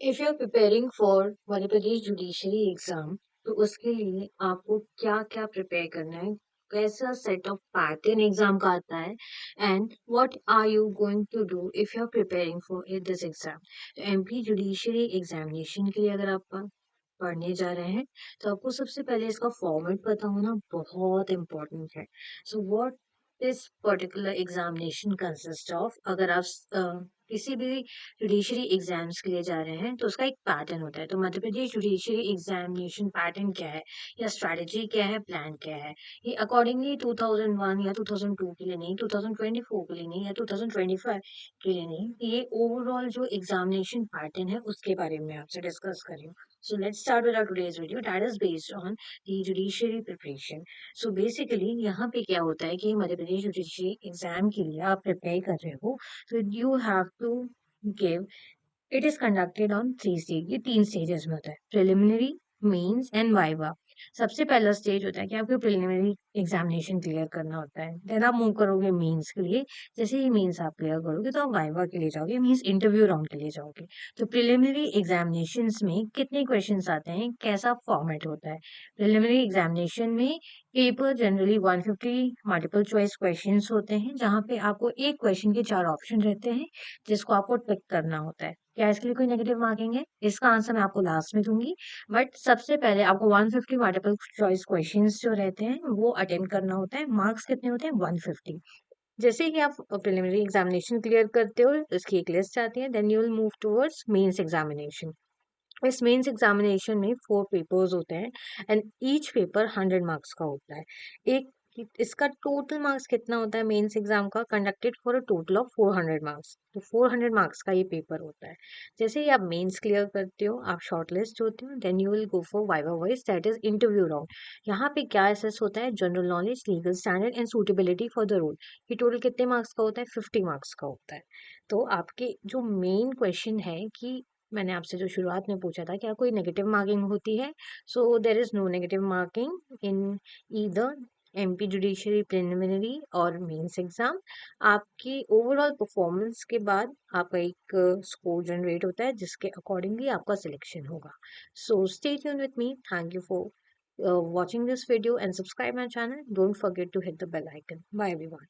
If you are preparing for Madhya Pradesh judiciary exam, तो उसके लिए आपको क्या क्या प्रिपेयर करना है, कैसा सेट ऑफ पैटर्न एग्जाम का आता है, and what are you going to do if you are preparing for this exam. तो एमपी जुडिशरी एग्जामिनेशन के लिए अगर आप पढ़ने जा रहे हैं, तो आपको सबसे पहले इसका फॉर्मेट पता होना बहुत इम्पोर्टेंट है। So what this particular examination consist of, अगर आप किसी भी जुडिशरी एग्जाम्स के लिए जा रहे हैं, तो उसका एक पैटर्न होता है। तो मध्य प्रदेश जुडिशरी एग्जामिनेशन पैटर्न क्या है, या स्ट्रैटेजी क्या है, प्लान क्या है, ये अकॉर्डिंगली 2001 या 2002 के लिए नहीं, 2024 के लिए नहीं, या 2025 के लिए नहीं, ये ओवरऑल जो एग्जामिनेशन पैटर्न है उसके बारे में आपसे डिस्कस कर रही हूँ। So let's start with our today's video that is based on the judiciary preparation. So basically यहाँ पे क्या होता है कि मध्य प्रदेश जुडिशरी एग्जाम के लिए आप प्रिपेयर कर रहे हो, तो you have to give, it is conducted on 3 stage. ये 3 स्टेजेस में होता है, प्रिलिमिनरी, मेंस एंड वाइवा। सबसे पहला स्टेज होता है कि आपको प्रिलिमिनरी एग्जामिनेशन क्लियर करना होता है, देन आप मूव करोगे मेंस के लिए। जैसे ही मेंस आप क्लियर करोगे तो आप वाइवा के लिए जाओगे, मीन्स इंटरव्यू राउंड के लिए जाओगे। तो प्रिलिमिनरी एग्जामिनेशंस में कितने क्वेश्चंस आते हैं, कैसा फॉर्मेट होता है। प्रिलिमिनरी एग्जामिनेशन में paper generally 150 multiple choice questions होते हैं, जहाँ पे आपको एक क्वेश्चन के 4 ऑप्शन रहते हैं, जिसको आपको टिक करना होता है। क्या इसके लिए कोई नेगेटिव मार्किंग है? इसका आंसर मैं आपको लास्ट में दूंगी, बट सबसे पहले आपको 150 मल्टीपल चॉइस क्वेश्चंस जो रहते हैं वो अटेम्प्ट करना होता है। मार्क्स कितने होते हैं? 150। जैसे ही आप प्रिलिमिनरी एग्जामिनेशन क्लियर करते हो, इसकी एक लिस्ट आती है, then you will move towards mains examination. इस मेंस एग्जामिनेशन में 4 पेपर्स होते हैं, एंड ईच पेपर 100 मार्क्स का होता है। एक इसका टोटल मार्क्स कितना होता है मेंस एग्जाम का? Conducted for a total of 400 marks. तो 400 मार्क्स का ये पेपर होता है। जैसे ही आप मेंस क्लियर करते हो, आप शॉर्ट लिस्ट होते हो, then you will go for viva voce, that is interview round. यहाँ पे क्या असेस होता है? General knowledge, legal standard and suitability for the role. ये टोटल कितने मार्क्स का होता है? 50 मार्क्स का होता है। तो आपके जो मेन क्वेश्चन है कि मैंने आपसे जो शुरुआत में पूछा था, क्या कोई नेगेटिव मार्किंग होती है? So there is no negative marking in either MP judiciary preliminary और मेंस एग्जाम। आपकी ओवरऑल परफॉर्मेंस के बाद आपका एक स्कोर जनरेट होता है, जिसके अकॉर्डिंगली आपका सिलेक्शन होगा। So stay tune with me, thank you for watching this video and subscribe my channel. Don't forget to hit the bell icon. Bye everyone.